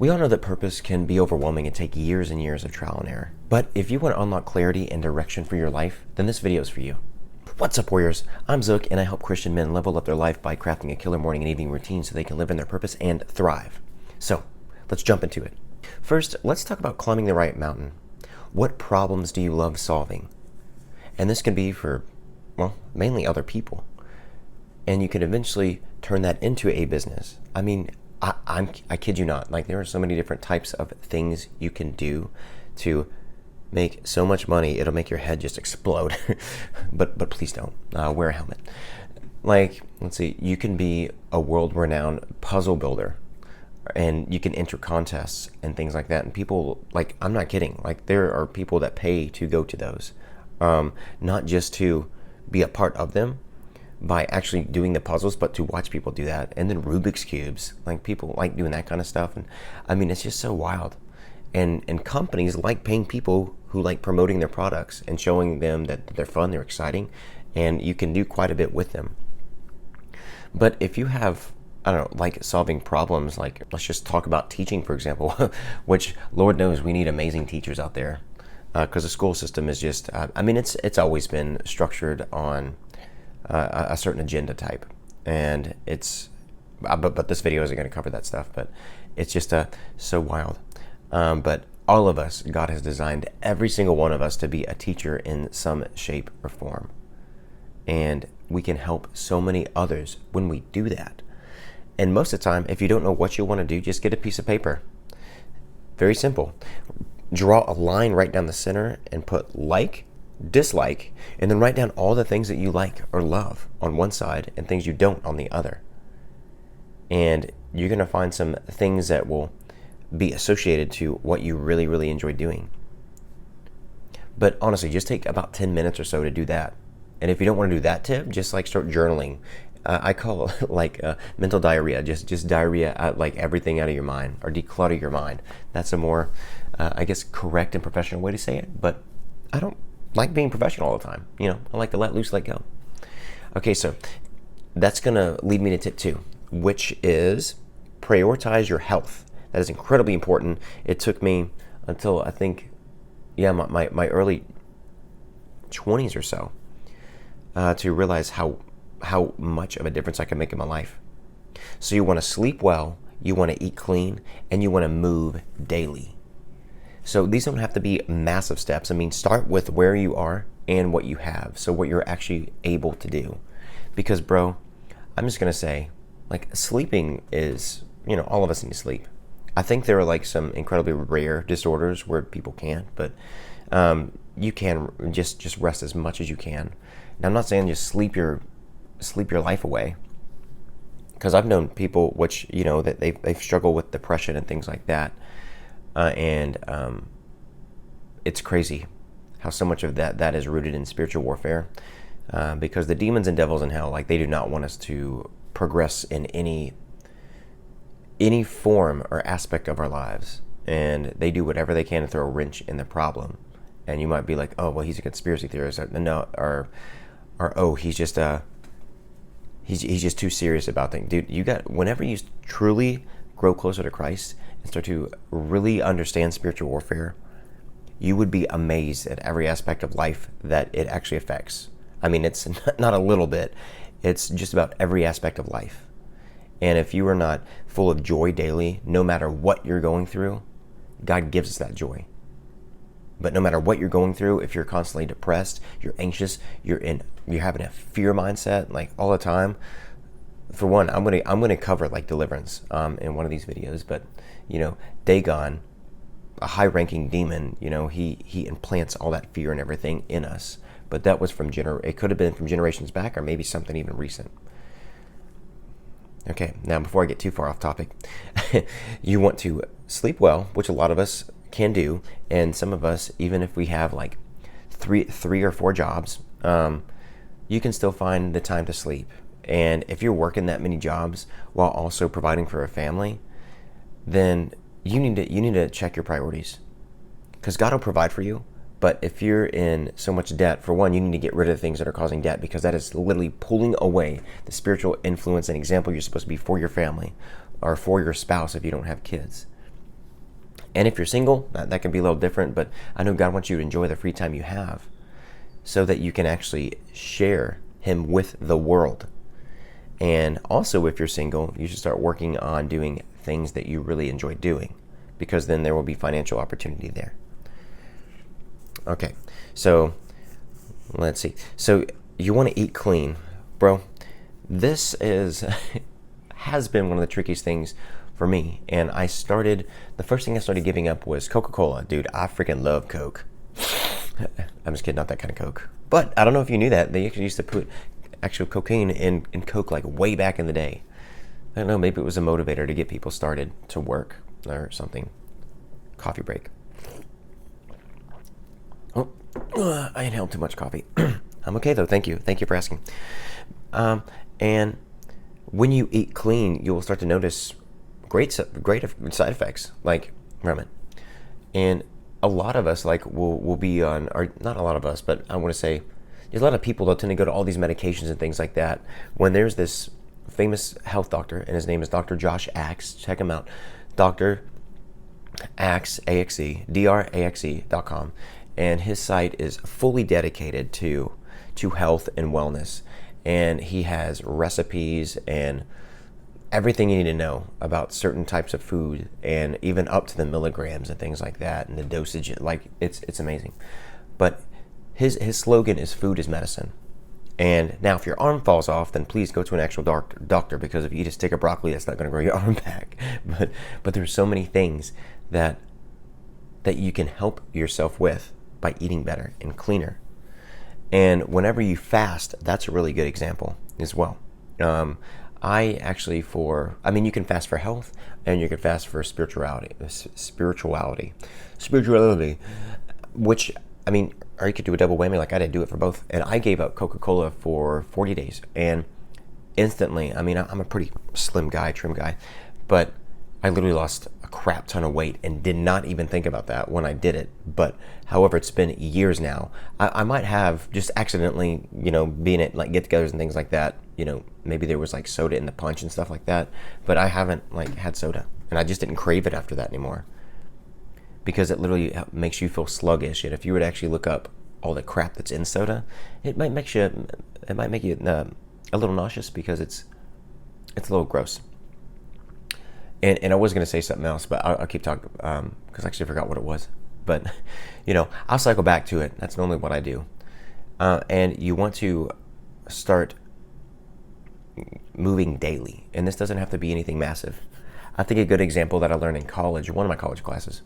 We all know that purpose can be overwhelming and take years and years of trial and error. But if you want to unlock clarity and direction for your life, then this video is for you. What's up, warriors? I'm Zook, and I help Christian men level up their life by crafting a killer morning and evening routine so they can live in their purpose and thrive. So, let's jump into it. First, let's talk about climbing the right mountain. What problems do you love solving? And this can be for, well, mainly other people. And you can eventually turn that into a business. I mean, I kid you not. Like, there are so many different types of things you can do to make so much money it'll make your head just explode. but please don't wear a helmet. Like, let's see, you can be a world-renowned puzzle builder, and you can enter contests and things like that. And people, like, I'm not kidding. Like, there are people that pay to go to those, not just to be a part of them by actually doing the puzzles, but to watch people do that. And then Rubik's Cubes, like, people like doing that kind of stuff. And I mean, it's just so wild. And companies like paying people who like promoting their products and showing them that they're fun, they're exciting, and you can do quite a bit with them. But if you have, I don't know, like solving problems, like let's just talk about teaching, for example, which Lord knows we need amazing teachers out there, because the school system is just, I mean, it's always been structured on a certain agenda type, and it's, but this video isn't going to cover that stuff, but it's just so wild. But all of us, God has designed every single one of us to be a teacher in some shape or form, and we can help so many others when we do that. And most of the time, if you don't know what you want to do, just get a piece of paper. Very simple. Draw a line right down the center and put like, dislike, and then write down all the things that you like or love on one side and things you don't on the other. And you're going to find some things that will be associated to what you really, really enjoy doing. But honestly, just take about 10 minutes or so to do that. And if you don't want to do that tip, just like start journaling. I call it like mental diarrhea, just diarrhea out, like everything out of your mind, or declutter your mind. That's a more, I guess, correct and professional way to say it, but I don't like being professional all the time. You know, I like to let loose, let go. Okay, so that's gonna lead me to tip 2, which is prioritize your health. That is incredibly important. It took me until I think, my early 20s or so to realize how much of a difference I can make in my life. So you want to sleep well, you want to eat clean, and you want to move daily. So these don't have to be massive steps. I mean, start with where you are and what you have, so what you're actually able to do. Because, bro, I'm just going to say, like, sleeping is, all of us need to sleep. I think there are like some incredibly rare disorders where people can't, but you can just rest as much as you can. Now, I'm not saying just sleep your life away, because I've known people which, that they've struggled with depression and things like that. And it's crazy how so much of that is rooted in spiritual warfare, because the demons and devils in hell, like, they do not want us to progress in any form or aspect of our lives, and they do whatever they can to throw a wrench in the problem. And you might be like, oh, well, he's a conspiracy theorist, or oh, he's just too serious about things. Dude, whenever you truly grow closer to Christ and start to really understand spiritual warfare, you would be amazed at every aspect of life that it actually affects. I mean, it's not a little bit, it's just about every aspect of life. And if you are not full of joy daily, no matter what you're going through, God gives us that joy. But no matter what you're going through, if you're constantly depressed, you're anxious, you're having a fear mindset like all the time. For one, I'm gonna cover like Deliverance in one of these videos. But Dagon, a high-ranking demon, he implants all that fear and everything in us. But that was it could have been from generations back, or maybe something even recent. Okay, now before I get too far off topic, you want to sleep well, which a lot of us can do, and some of us, even if we have like three or 4 jobs, you can still find the time to sleep. And if you're working that many jobs while also providing for a family, then you need to check your priorities, because God will provide for you. But if you're in so much debt, for one, you need to get rid of the things that are causing debt, because that is literally pulling away the spiritual influence and example you're supposed to be for your family or for your spouse if you don't have kids. And if you're single, that can be a little different, but I know God wants you to enjoy the free time you have so that you can actually share him with the world. And also, if you're single, you should start working on doing things that you really enjoy doing, because then there will be financial opportunity there. Okay, so let's see. So you want to eat clean, bro. This has been one of the trickiest things for me. And the first thing I started giving up was Coca-Cola. Dude, I freaking love Coke. I'm just kidding, not that kind of Coke. But I don't know if you knew that. They actually used to put actual cocaine in Coke like way back in the day. I don't know, maybe it was a motivator to get people started to work or something. Coffee break. Oh, I inhaled too much coffee. I'm okay though, thank you. Thank you for asking. And when you eat clean, you will start to notice great side effects, like ramen. And a lot of us will be on, or not a lot of us, but I want to say there's a lot of people that tend to go to all these medications and things like that. When there's this famous health doctor, and his name is Dr. Josh Axe, check him out, Dr. Axe, A-X-E, DRAXE.com. And his site is fully dedicated to health and wellness. And he has recipes and everything you need to know about certain types of food, and even up to the milligrams and things like that, and the dosage. Like it's amazing. But his slogan is "Food is medicine." And now, if your arm falls off, then please go to an actual doctor, because if you eat a stick of broccoli, that's not going to grow your arm back. But there's so many things that you can help yourself with by eating better and cleaner. And whenever you fast, that's a really good example as well. You can fast for health, and you can fast for spirituality, which, or you could do a double whammy like I did, do it for both. And I gave up Coca-Cola for 40 days, and instantly, I'm a pretty slim guy, trim guy, but I literally lost a crap ton of weight and did not even think about that when I did it. But however, it's been years now. I might have just accidentally, being at like get-togethers and things like that, maybe there was like soda in the punch and stuff like that, but I haven't had soda, and I just didn't crave it after that anymore, because it literally makes you feel sluggish. And if you were to actually look up all the crap that's in soda, it might make you a little nauseous, because it's a little gross. And I was going to say something else, but I'll keep talking, because I actually forgot what it was. But, I'll cycle back to it. That's normally what I do. And you want to start moving daily. And this doesn't have to be anything massive. I think a good example that I learned in college, one of my college classes,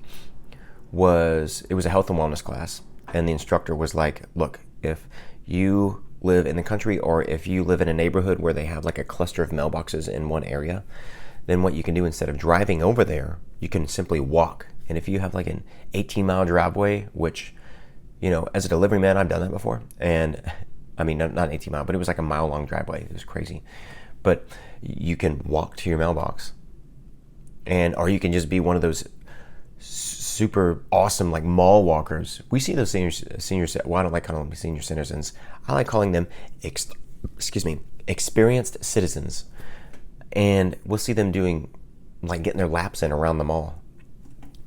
was a health and wellness class. And the instructor was like, look, if you live in the country, or if you live in a neighborhood where they have like a cluster of mailboxes in one area, then what you can do, instead of driving over there, you can simply walk. And if you have like an 18-mile driveway, which, as a delivery man, I've done that before. And not 18 mile, but it was like a mile-long driveway. It was crazy. But you can walk to your mailbox, or you can just be one of those super awesome like mall walkers. We see those seniors. Well, I don't like calling them senior citizens. I like calling them experienced citizens. And we'll see them doing, getting their laps in around the mall.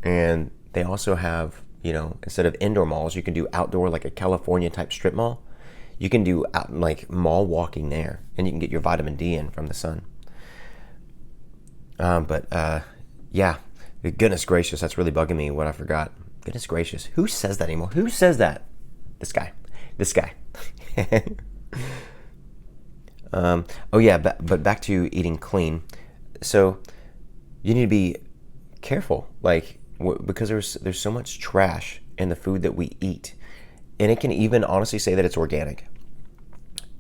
And they also have, instead of indoor malls, you can do outdoor, like a California type strip mall. You can do mall walking there, and you can get your vitamin D in from the sun. Yeah, goodness gracious, that's really bugging me what I forgot. Goodness gracious, who says that anymore? Who says that? This guy. But back to eating clean. So you need to be careful, because there's so much trash in the food that we eat, and it can even honestly say that it's organic.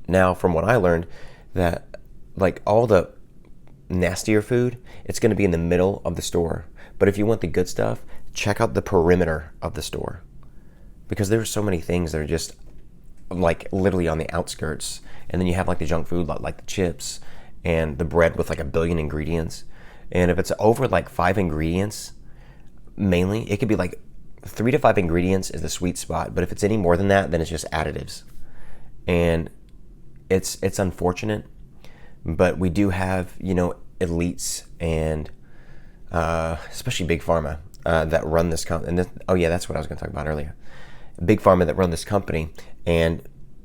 Now, from what I learned, that all the nastier food, it's going to be in the middle of the store. But if you want the good stuff, check out the perimeter of the store, because there's so many things that are just literally on the outskirts. And then you have the junk food, like the chips and the bread with 1 billion ingredients. And if it's over 5 ingredients, mainly, it could be 3 to 5 ingredients is the sweet spot. But if it's any more than that, then it's just additives. And it's unfortunate, but we do have, elites and especially big pharma. that run this company. Oh yeah, that's what I was going to talk about earlier. Big pharma that run this company, and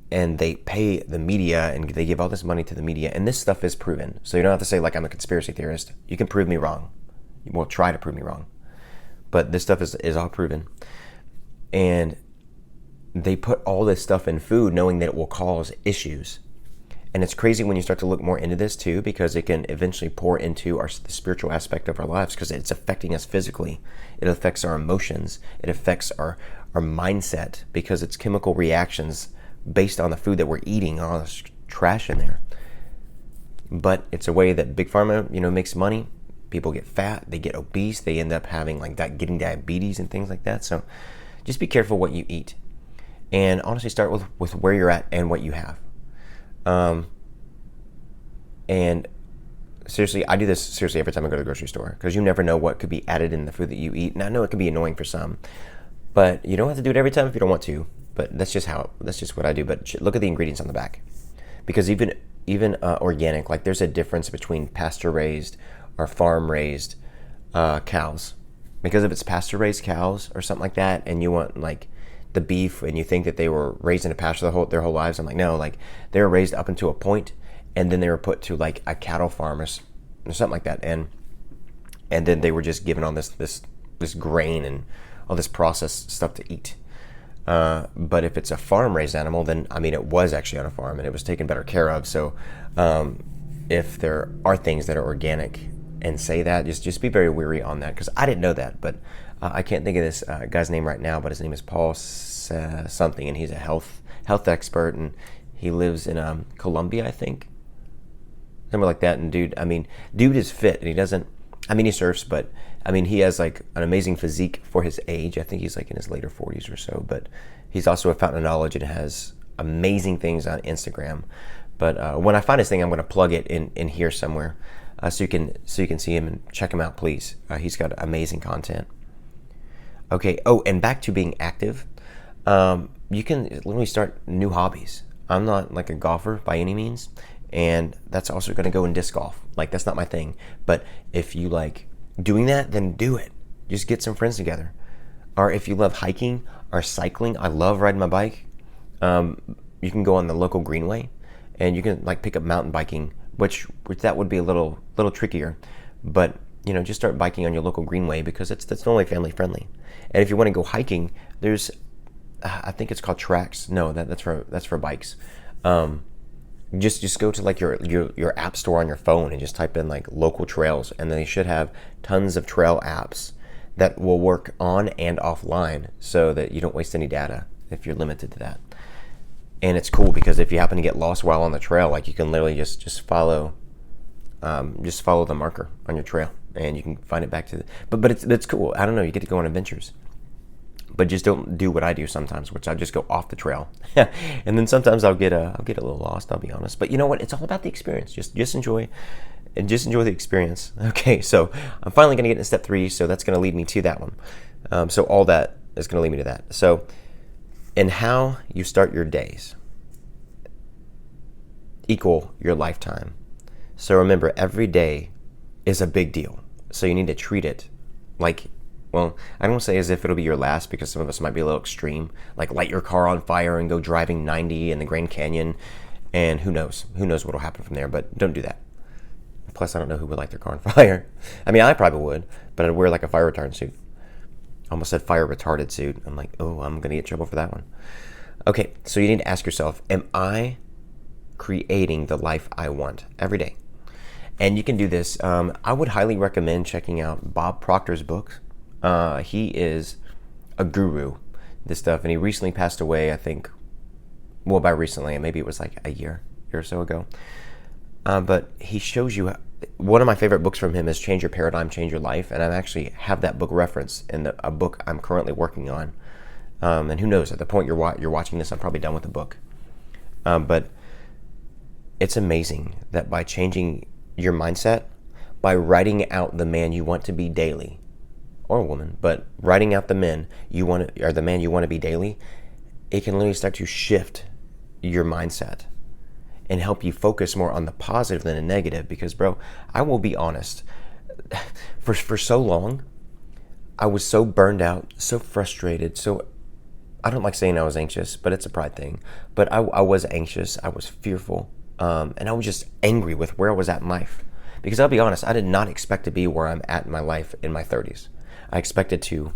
they pay the media, and they give all this money to the media, and this stuff is proven. So you don't have to say like I'm a conspiracy theorist. You can prove me wrong. Well, try to prove me wrong. But this stuff is all proven. And they put all this stuff in food knowing that it will cause issues. And it's crazy when you start to look more into this too, because it can eventually pour into the spiritual aspect of our lives, because it's affecting us physically. It affects our emotions. It affects our mindset, because it's chemical reactions based on the food that we're eating, all this trash in there. But it's a way that Big Pharma, makes money. People get fat, they get obese, they end up having getting diabetes and things like that. So just be careful what you eat. And honestly, start with where you're at and what you have. And seriously, I do this every time I go to the grocery store, because you never know what could be added in the food that you eat. And I know it can be annoying for some, but you don't have to do it every time if you don't want to. But that's just what I do. But look at the ingredients on the back, because even organic, like there's a difference between pasture raised or farm raised cows. Because if it's pasture raised cows or something like that, and you want like the beef, and you think that they were raised in a pasture their whole lives, I'm like, no, like they were raised up until a point, and then they were put to like a cattle farm or something like that, and then they were just given all this grain and all this processed stuff to eat. But if it's a farm raised animal, then it was actually on a farm and it was taken better care of. So if there are things that are organic and say that, just be very wary on that, because I didn't know that. But I can't think of this guy's name right now, but his name is Paul something, and he's a health expert, and he lives in Colombia, I think, something like that. And dude is fit, and he doesn't. He surfs, but he has like an amazing physique for his age. I think he's like in his later 40s or so, but he's also a fountain of knowledge and has amazing things on Instagram. But when I find his thing, I'm going to plug it in here somewhere, so you can see him and check him out, please. He's got amazing content. Okay. Oh, and back to being active. You can literally start new hobbies. I'm not like a golfer by any means, and that's also going to go in disc golf. Like, that's not my thing. But if you like doing that, then do it. Just get some friends together. Or if you love hiking or cycling, I love riding my bike. You can go on the local greenway, and you can like pick up mountain biking, which that would be a little trickier. But just start biking on your local greenway, because that's normally family friendly. And if you want to go hiking, there's I think it's called Tracks. No, that's for bikes. Just go to like your app store on your phone and just type in like local trails, and then they should have tons of trail apps that will work on and offline, so that you don't waste any data if you're limited to that. And it's cool, because if you happen to get lost while on the trail, like you can literally just follow the marker on your trail, and you can find it back to but it's cool. I don't know, you get to go on adventures. But just don't do what I do sometimes, which I just go off the trail. And then sometimes I'll get a little lost, I'll be honest. But you know what? It's all about the experience. Just enjoy the experience. Okay, so I'm finally going to get into step 3, so that's going to lead me to that one. So all that is going to lead me to that. So, and how you start your days equal your lifetime. So remember, every day is a big deal. So you need to treat it like, well, I don't say as if it'll be your last, because some of us might be a little extreme, like light your car on fire and go driving 90 in the Grand Canyon, and who knows what'll happen from there. But don't do that. Plus, I don't know who would light their car on fire. I probably would, but I'd wear like a fire retardant suit. I almost said fire retarded suit. I'm like, oh, I'm gonna get in trouble for that one. Okay, so you need to ask yourself, am I creating the life I want every day? And you can do this. I would highly recommend checking out Bob Proctor's books. He is a guru, this stuff, and he recently passed away, I think, well, by recently, maybe it was like a year or so ago. But he shows you, one of my favorite books from him is Change Your Paradigm, Change Your Life, and I actually have that book referenced in a book I'm currently working on. And who knows, at the point you're watching this, I'm probably done with the book. But it's amazing that by changing your mindset, by writing out the man you want to be daily, or woman, but writing out the man you want to be daily, it can literally start to shift your mindset and help you focus more on the positive than the negative. Because, bro, I will be honest, for so long, I was so burned out, so frustrated, so I don't like saying I was anxious, but it's a pride thing. But I was anxious, I was fearful, and I was just angry with where I was at in life. Because I'll be honest, I did not expect to be where I'm at in my life in my 30s. I expected to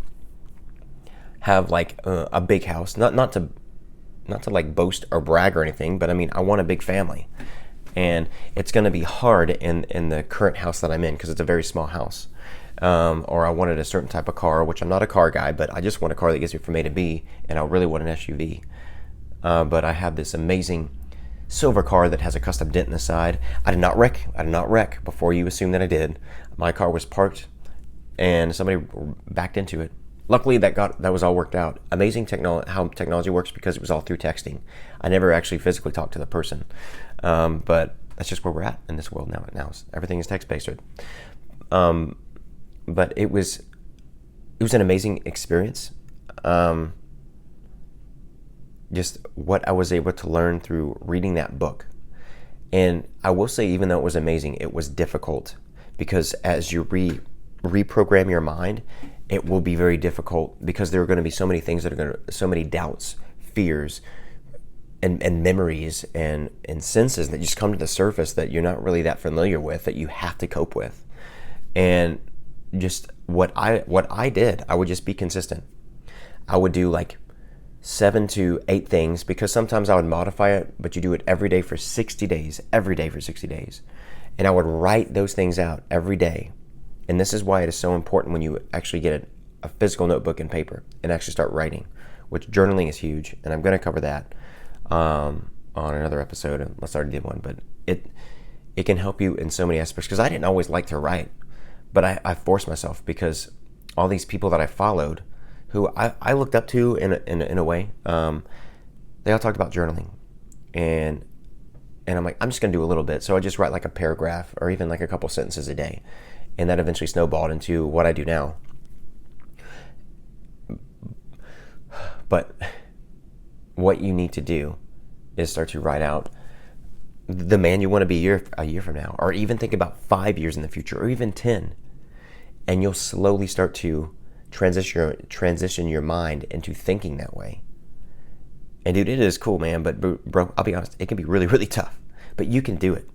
have like a big house, not to like boast or brag or anything, but I mean I want a big family, and it's going to be hard in the current house that I'm in because it's a very small house. Or I wanted a certain type of car, which I'm not a car guy, but I just want a car that gets me from A to B, and I really want an SUV. But I have this amazing silver car that has a custom dent in the side. I did not wreck before you assume that I did. My car was parked and somebody backed into it. Luckily that was all worked out. Amazing how technology works, because it was all through texting. I never actually physically talked to the person. But that's just where we're at in this world now. Now everything is text-based. But it was an amazing experience. Just what I was able to learn through reading that book. And I will say, even though it was amazing, it was difficult, because as you reprogram your mind, it will be very difficult, because there are going to be so many things so many doubts, fears, and memories and senses that just come to the surface that you're not really that familiar with, that you have to cope with. And just what I did, I would just be consistent. I would do like 7 to 8 things, because sometimes I would modify it, but you do it every day for 60 days, every day for 60 days. And I would write those things out every day. And this is why it is so important when you actually get a physical notebook and paper and actually start writing, which journaling is huge. And I'm going to cover that on another episode, unless I already did one. But it can help you in so many aspects, because I didn't always like to write, but I forced myself, because all these people that I followed, who I looked up to in a way, they all talked about journaling, and I'm like, I'm just gonna do a little bit. So I just write like a paragraph or even like a couple sentences a day, and that eventually snowballed into what I do now. But what you need to do is start to write out the man you want to be a year from now, or even think about 5 years in the future, or even 10, and you'll slowly start to transition your mind into thinking that way. And dude, it is cool, man. But bro, I'll be honest, it can be really, really tough, but you can do it.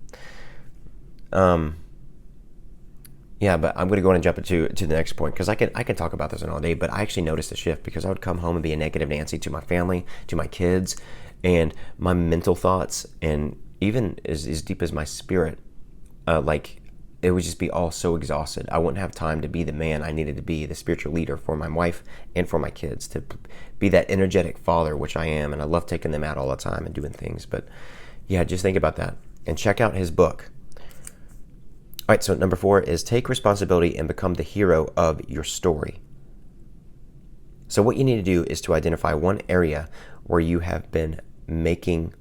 Yeah, but I'm going to go on and jump into the next point, because I can talk about this all day, but I actually noticed a shift, because I would come home and be a negative Nancy to my family, to my kids, and my mental thoughts, and even as deep as my spirit, like it would just be all so exhausted. I wouldn't have time to be the man I needed to be, the spiritual leader for my wife and for my kids, to be that energetic father, which I am, and I love taking them out all the time and doing things. But yeah, just think about that and check out his book. All right, so number 4 is take responsibility and become the hero of your story. So what you need to do is to identify one area where you have been making,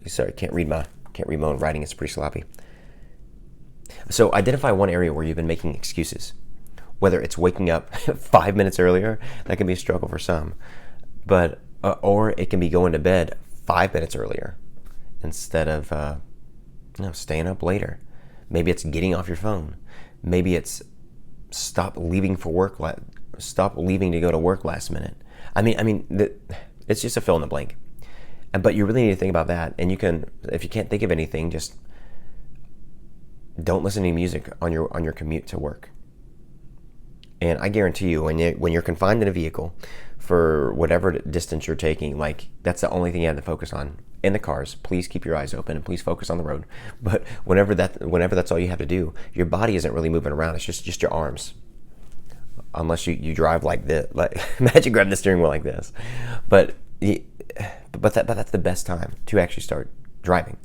sorry, can't read my own writing, it's pretty sloppy. So identify one area where you've been making excuses. Whether it's waking up 5 minutes earlier, that can be a struggle for some, but or it can be going to bed 5 minutes earlier instead of staying up later. Maybe it's getting off your phone. Maybe it's stop leaving to go to work last minute. I mean, it's just a fill in the blank. But you really need to think about that. And you can, if you can't think of anything, just don't listen to music on your commute to work. And I guarantee you, when you're confined in a vehicle for whatever distance you're taking, like that's the only thing you have to focus on. In the cars, please keep your eyes open and please focus on the road. But whenever that's all you have to do, your body isn't really moving around. It's just your arms. Unless you drive like this, like imagine grabbing the steering wheel like this. But that's the best time to actually start driving.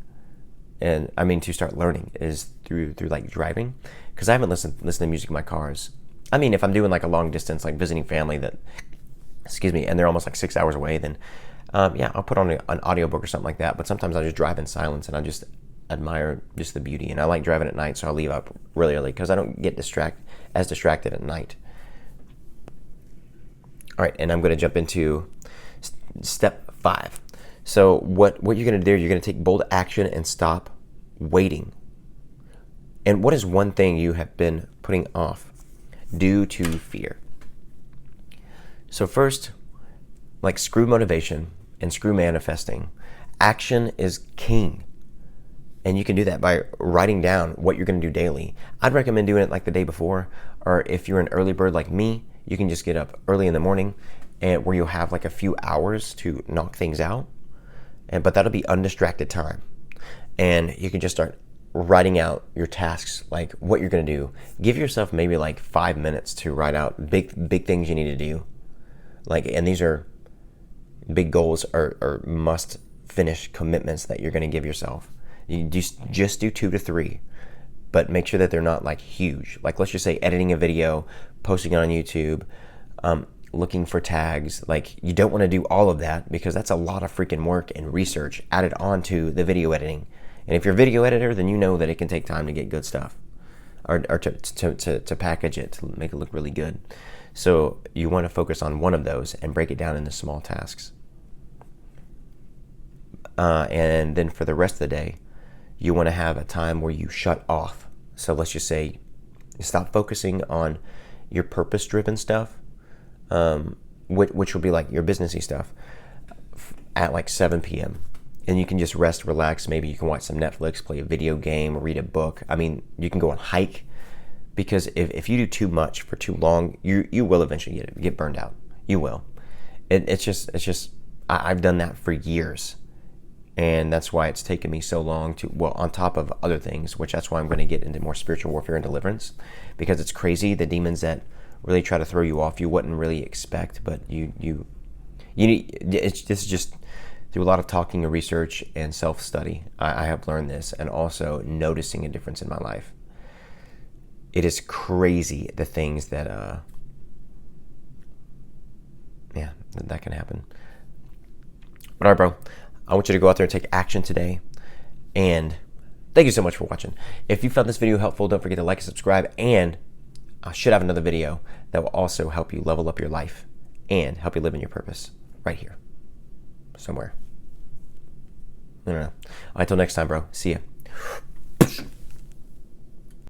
And I mean, to start learning is through like driving, because I haven't listened to music in my cars. I mean, if I'm doing like a long distance, like visiting family and they're almost like 6 hours away, then I'll put on an audiobook or something like that. But sometimes I just drive in silence and I just admire just the beauty. And I like driving at night, so I leave up really early because I don't get distracted at night. All right, and I'm going to jump into step 5. So what you're going to do, you're going to take bold action and stop waiting. And what is one thing you have been putting off due to fear? So first, like, screw motivation and screw manifesting. Action is king. And you can do that by writing down what you're going to do daily. I'd recommend doing it like the day before, or if you're an early bird like me, you can just get up early in the morning and where you'll have like a few hours to knock things out. But that'll be undistracted time. And you can just start writing out your tasks, like what you're going to do. Give yourself maybe like 5 minutes to write out big things you need to do. Like, and these are big goals or must finish commitments that you're going to give yourself. You just do 2 to 3, but make sure that they're not like huge. Like, let's just say editing a video, posting it on YouTube, looking for tags. Like, you don't want to do all of that because that's a lot of freaking work and research added onto the video editing. And if you're a video editor, then you know that it can take time to get good stuff, or to package it to make it look really good. So you want to focus on one of those and break it down into small tasks. And then for the rest of the day, you want to have a time where you shut off. So let's just say stop focusing on your purpose-driven stuff, which will be like your businessy stuff, at like 7 p.m. And you can just rest, relax. Maybe you can watch some Netflix, play a video game, read a book. I mean, you can go on hike, because if you do too much for too long, you will eventually get burned out. You will. It's just I've done that for years. And that's why it's taken me so long to, well, on top of other things, which that's why I'm going to get into more spiritual warfare and deliverance, because it's crazy, the demons that really try to throw you off, you wouldn't really expect, but you need, this is just through a lot of talking and research and self-study, I have learned this, and also noticing a difference in my life. It is crazy the things that, that can happen. But all right, bro. I want you to go out there and take action today. And thank you so much for watching. If you found this video helpful, don't forget to like and subscribe. And I should have another video that will also help you level up your life and help you live in your purpose right here somewhere. I don't know. All right, till next time, bro. See ya.